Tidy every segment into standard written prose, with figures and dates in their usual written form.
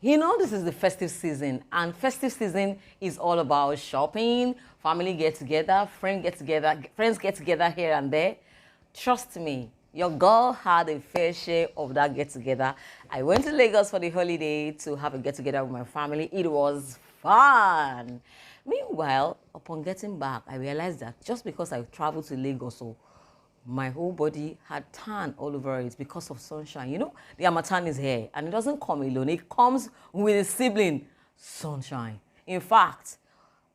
You know, this is the festive season, and festive season is all about shopping, family get together, friends get together here and there. Trust me, your girl had a fair share of that get together. I went to Lagos for the holiday to have a get together with my family. It was fun. Meanwhile, upon getting back, I realized that just because I traveled to Lagos, so my whole body had tan all over it because of sunshine. You know, the Harmattan is here, and it doesn't come alone. It comes with a sibling, sunshine. In fact,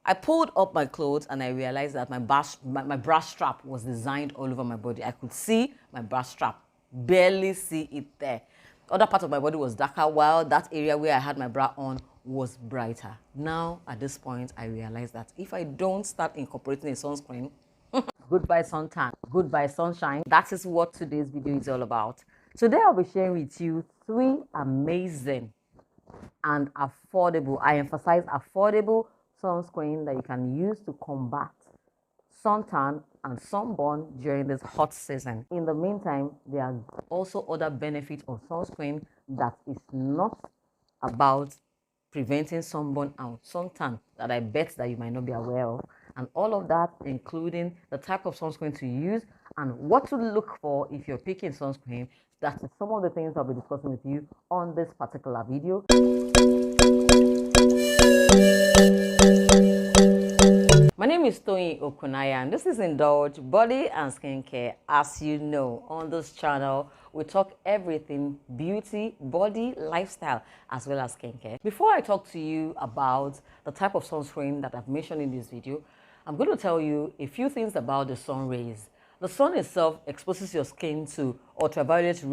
I pulled up my clothes and I realized that my bra strap was designed all over my body. I could see my bra strap, barely see it there. Other part of my body was darker, while that area where I had my bra on was brighter. Now, at this point, I realized that if I don't start incorporating a sunscreen, goodbye suntan, goodbye sunshine. That is what today's video is all about. Today I'll be sharing with you 3 amazing and affordable, I emphasize affordable, sunscreen that you can use to combat suntan and sunburn during this hot season. In the meantime, there are also other benefits of sunscreen that is not about preventing sunburn and suntan that I bet that you might not be aware of. And all of that, including the type of sunscreen to use and what to look for if you're picking sunscreen. That is some of the things I'll be discussing with you on this particular video. My name is Toyin Okunaya, and this is Indulge Body and Skincare. As you know, on this channel, we talk everything beauty, body, lifestyle, as well as skincare. Before I talk to you about the type of sunscreen that I've mentioned in this video, I'm going to tell you a few things about the sun rays. The sun itself exposes your skin to ultraviolet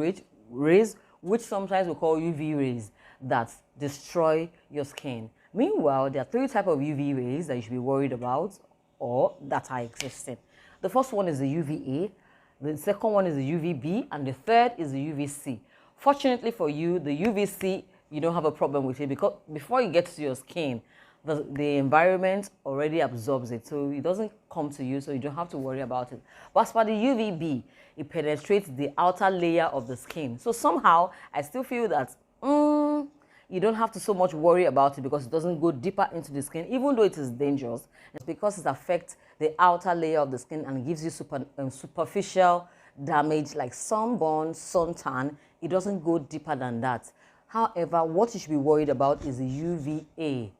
rays, which sometimes we call UV rays, that destroy your skin. Meanwhile, there are 3 types of UV rays that you should be worried about or that are existing. The first one is the UVA, the second one is the UVB, and the third is the UVC. Fortunately for you, the UVC, you don't have a problem with it because before it gets to your skin, the environment already absorbs it, so it doesn't come to you, so you don't have to worry about it. But as for the UVB, it penetrates the outer layer of the skin. So somehow, I still feel that you don't have to so much worry about it because it doesn't go deeper into the skin, even though it is dangerous. It's because it affects the outer layer of the skin and gives you superficial damage like sunburn, suntan. It doesn't go deeper than that. However, what you should be worried about is the UVA.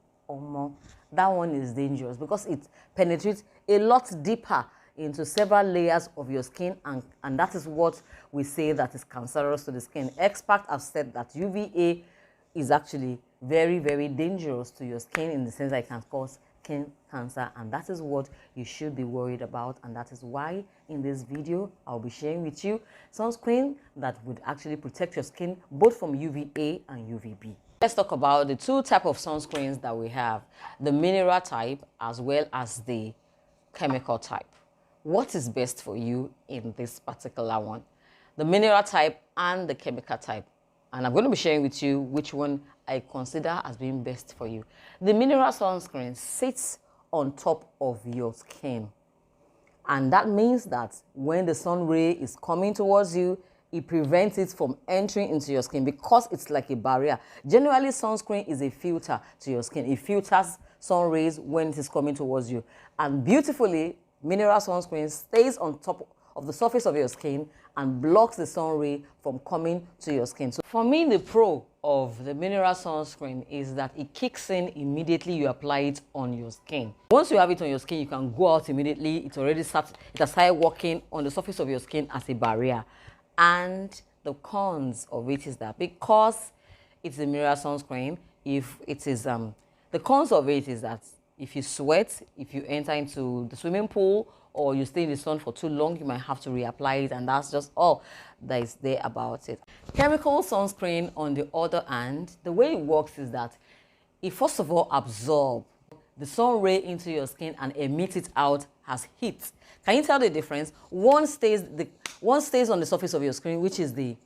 That one is dangerous because it penetrates a lot deeper into several layers of your skin, and that is what we say that is cancerous to the skin. Experts have said that UVA is actually very, very dangerous to your skin in the sense that it can cause skin cancer, and that is what you should be worried about. And that is why in this video I'll be sharing with you sunscreen that would actually protect your skin both from UVA and UVB. Let's talk about the 2 types of sunscreens that we have, the mineral type as well as the chemical type. What is best for you in this particular one? The mineral type and the chemical type. And I'm going to be sharing with you which one I consider as being best for you. The mineral sunscreen sits on top of your skin. And that means that when the sun ray is coming towards you, it prevents it from entering into your skin because it's like a barrier. Generally, sunscreen is a filter to your skin. It filters sun rays when it is coming towards you. And beautifully, mineral sunscreen stays on top of the surface of your skin and blocks the sun ray from coming to your skin. So for me, the pro of the mineral sunscreen is that it kicks in immediately you apply it on your skin. Once you have it on your skin, you can go out immediately. It has started working on the surface of your skin as a barrier. And the cons of it is that because it's a mineral sunscreen, the cons of it is that if you sweat, if you enter into the swimming pool or you stay in the sun for too long, you might have to reapply it, and that's just all that is there about it. Chemical sunscreen, on the other hand, the way it works is that it first of all absorbs the sun ray into your skin and emits it out as heat. Can you tell the difference? One stays on the surface of your skin, which is the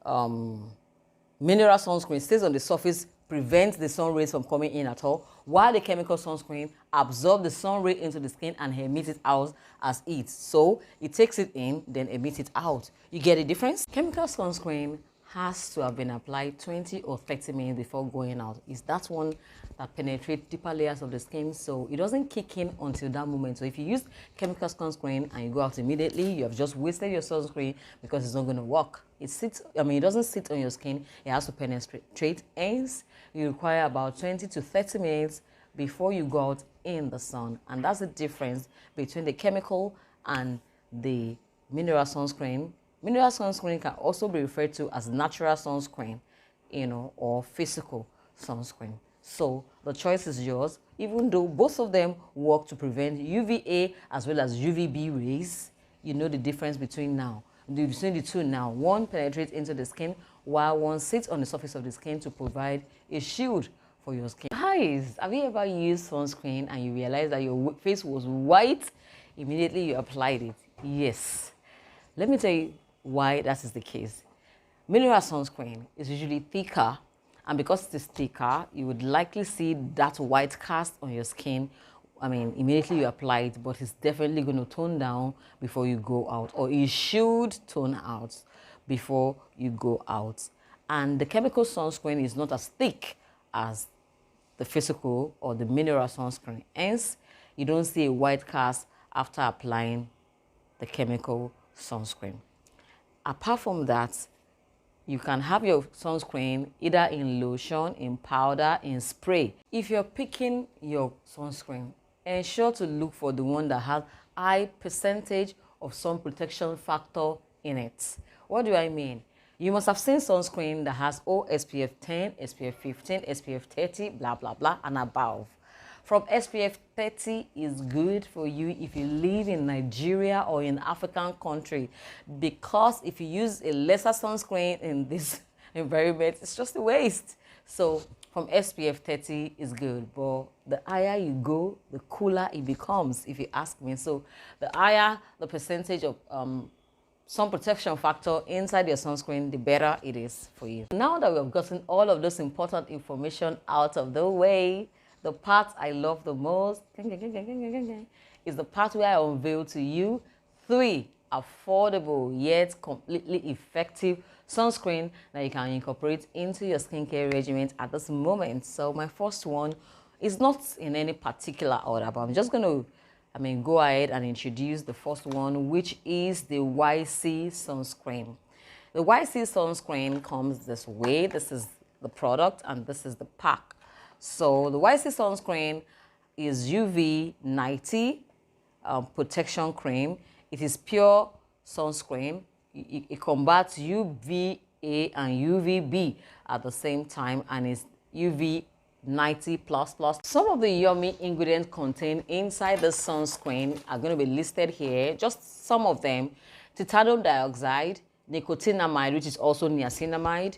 mineral sunscreen, stays on the surface, prevents the sun rays from coming in at all, while the chemical sunscreen absorbs the sun ray into the skin and emits it out as heat. So it takes it in, then emits it out. You get the difference? Chemical sunscreen has to have been applied 20 or 30 minutes before going out. It's that one that penetrates deeper layers of the skin, so it doesn't kick in until that moment. So if you use chemical sunscreen and you go out immediately, you have just wasted your sunscreen because it's not going to work. It doesn't sit on your skin, it has to penetrate. Hence, you require about 20 to 30 minutes before you go out in the sun. And that's the difference between the chemical and the mineral sunscreen. Mineral sunscreen can also be referred to as natural sunscreen, or physical sunscreen. So the choice is yours, even though both of them work to prevent UVA as well as UVB rays. You know the difference between the two now. One penetrates into the skin while one sits on the surface of the skin to provide a shield for your skin. Guys, have you ever used sunscreen and you realized that your face was white immediately you applied it? Yes. Let me tell you why that is the case. Mineral sunscreen is usually thicker, and because it is thicker, you would likely see that white cast on your skin. Immediately you apply it, but it's definitely going to tone down before you go out, or it should tone out before you go out. And the chemical sunscreen is not as thick as the physical or the mineral sunscreen. Hence, you don't see a white cast after applying the chemical sunscreen. Apart from that, you can have your sunscreen either in lotion, in powder, in spray. If you're picking your sunscreen, ensure to look for the one that has high percentage of sun protection factor in it. What do I mean? You must have seen sunscreen that has SPF 10, SPF 15, SPF 30, blah, blah, blah, and above. From SPF 30 is good for you if you live in Nigeria or in African country, because if you use a lesser sunscreen in this environment, it's just a waste. So from SPF 30 is good, but the higher you go, the cooler it becomes, if you ask me. So the higher the percentage of sun protection factor inside your sunscreen, the better it is for you. Now that we have gotten all of this important information out of the way, the part I love the most is the part where I unveil to you 3 affordable yet completely effective sunscreen that you can incorporate into your skincare regimen at this moment. So my first one is not in any particular order, but I'm just going to go ahead and introduce the first one, which is the YC sunscreen. The YC sunscreen comes this way. This is the product and this is the pack. So the YC sunscreen is UV 90 protection cream. It is pure sunscreen. It combats UVA and UVB at the same time, and is UV 90++. Some of the yummy ingredients contained inside the sunscreen are going to be listed here. Just some of them: titanium dioxide, nicotinamide, which is also niacinamide.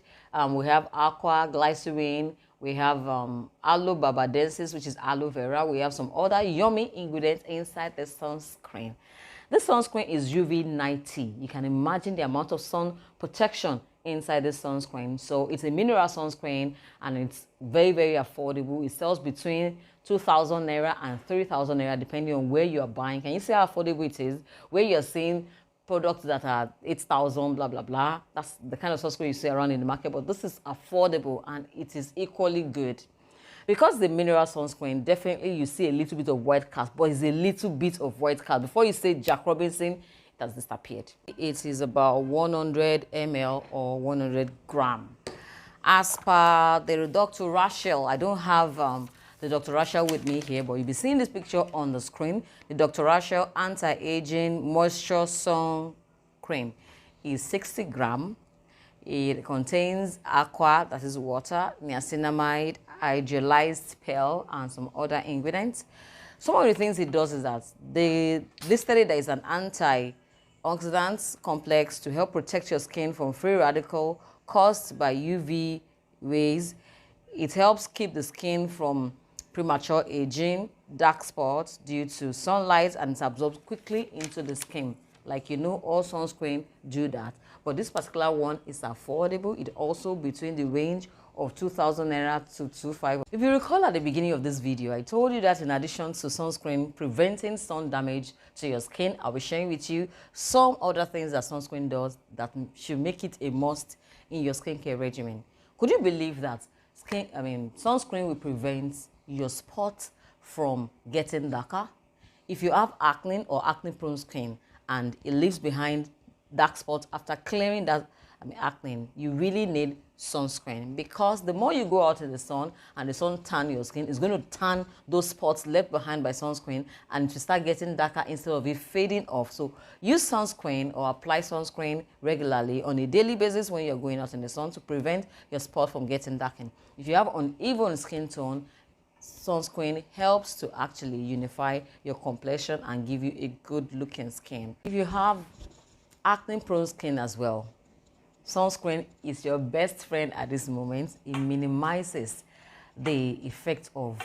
We have aqua glycerine. We have aloe barbadensis, which is aloe vera. We have some other yummy ingredients inside the sunscreen. This sunscreen is UV 90. You can imagine the amount of sun protection inside this sunscreen. So it's a mineral sunscreen and it's very, very affordable. It sells between 2,000 naira and 3,000 naira depending on where you are buying. Can you see how affordable it is? Where you're seeing products that are 8,000, blah, blah, blah. That's the kind of sunscreen you see around in the market, but this is affordable and it is equally good. Because the mineral sunscreen, definitely you see a little bit of white cast, but it's a little bit of white cast. Before you say Jack Robinson, it has disappeared. It is about 100 ml or 100 gram. As per the Dr. Rachel, I don't have the Dr. Rachel with me here, but you'll be seeing this picture on the screen. The Dr. Rachel Anti-Aging Moisture Sun Cream is 60 gram. It contains aqua, that is water, niacinamide, hydrolyzed pearl, and some other ingredients. Some of the things it does is that they listed it as an antioxidant complex to help protect your skin from free radical caused by UV rays. It helps keep the skin from premature aging, dark spots due to sunlight, and it absorbs quickly into the skin. Like, all sunscreen do that. But this particular one is affordable. It also between the range of 2,000 naira to 2,500. If you recall at the beginning of this video, I told you that in addition to sunscreen preventing sun damage to your skin, I'll be sharing with you some other things that sunscreen does that should make it a must in your skincare regimen. Could you believe that sunscreen will prevent your spots from getting darker? If you have acne or acne-prone skin and it leaves behind dark spots after clearing that acne, you really need sunscreen, because the more you go out in the sun and the sun tan your skin, it's going to tan those spots left behind by sunscreen, and to start getting darker instead of it fading off. So use sunscreen or apply sunscreen regularly on a daily basis when you're going out in the sun to prevent your spot from getting darkened. If you have uneven skin tone, sunscreen helps to actually unify your complexion and give you a good looking skin. If you have acne prone skin as well, sunscreen is your best friend at this moment. It minimizes the effect of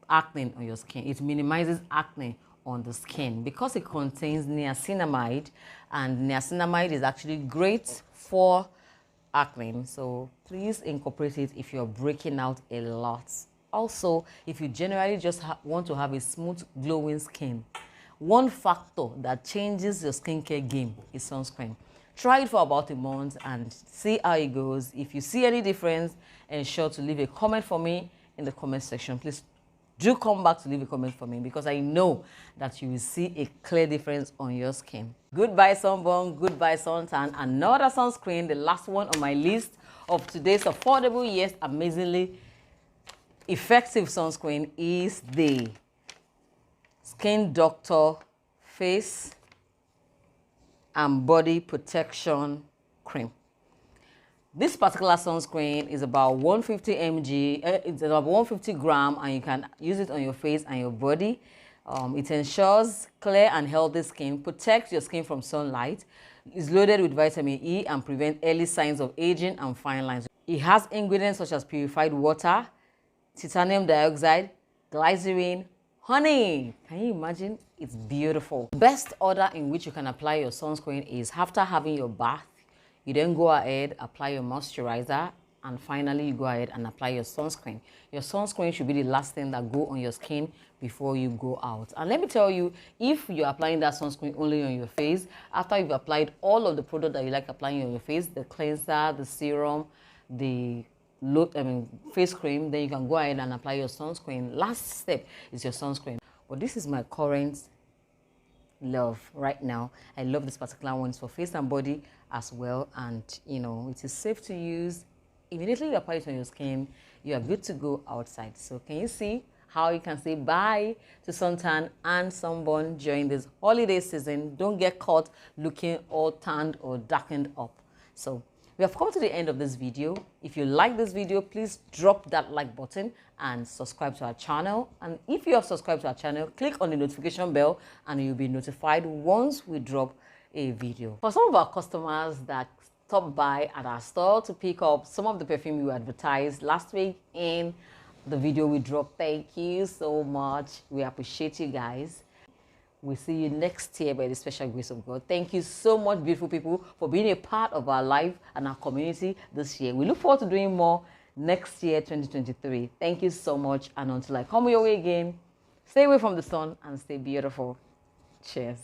acne on your skin. It minimizes acne on the skin because it contains niacinamide, and niacinamide is actually great for acne. So please incorporate it if you're breaking out a lot. Also, if you generally just want to have a smooth, glowing skin, one factor that changes your skincare game is sunscreen. Try it for about a month and see how it goes. If you see any difference, ensure to leave a comment for me in the comment section. Please do come back to leave a comment for me, because I know that you will see a clear difference on your skin. Goodbye sunburn, goodbye suntan. Another sunscreen, the last one on my list of today's affordable yet amazingly effective sunscreen, is the Skin Doctor Face and Body Protection Cream. This particular sunscreen is about 150 mg, it's about 150 gram, and you can use it on your face and your body. It ensures clear and healthy skin, protects your skin from sunlight, is loaded with vitamin E and prevents early signs of aging and fine lines. It has ingredients such as purified water, titanium dioxide, glycerin, honey. Can you imagine? It's beautiful. The best order in which you can apply your sunscreen is after having your bath. You then go ahead, apply your moisturizer, and finally you go ahead and apply your sunscreen. Your sunscreen should be the last thing that go on your skin before you go out. And let me tell you, if you're applying that sunscreen only on your face, after you've applied all of the product that you like applying on your face, the cleanser, the serum, the face cream, then you can go ahead and apply your sunscreen. Last step is your sunscreen. But this is my current love right now. I love this particular one. It's for face and body as well, and it is safe to use. Immediately you apply it on your skin, you are good to go outside. So can you see how you can say bye to suntan and sunburn during this holiday season? Don't get caught looking all tanned or darkened up. So we have come to the end of this video. If you like this video, please drop that like button and subscribe to our channel. And if you have subscribed to our channel, click on the notification bell and you'll be notified once we drop a video. For some of our customers that stopped by at our store to pick up some of the perfume we advertised last week in the video we dropped, thank you so much. We appreciate you guys. We'll see you next year by the special grace of God. Thank you so much, beautiful people, for being a part of our life and our community this year. We look forward to doing more next year, 2023. Thank you so much. And until I come your way again, stay away from the sun and stay beautiful. Cheers.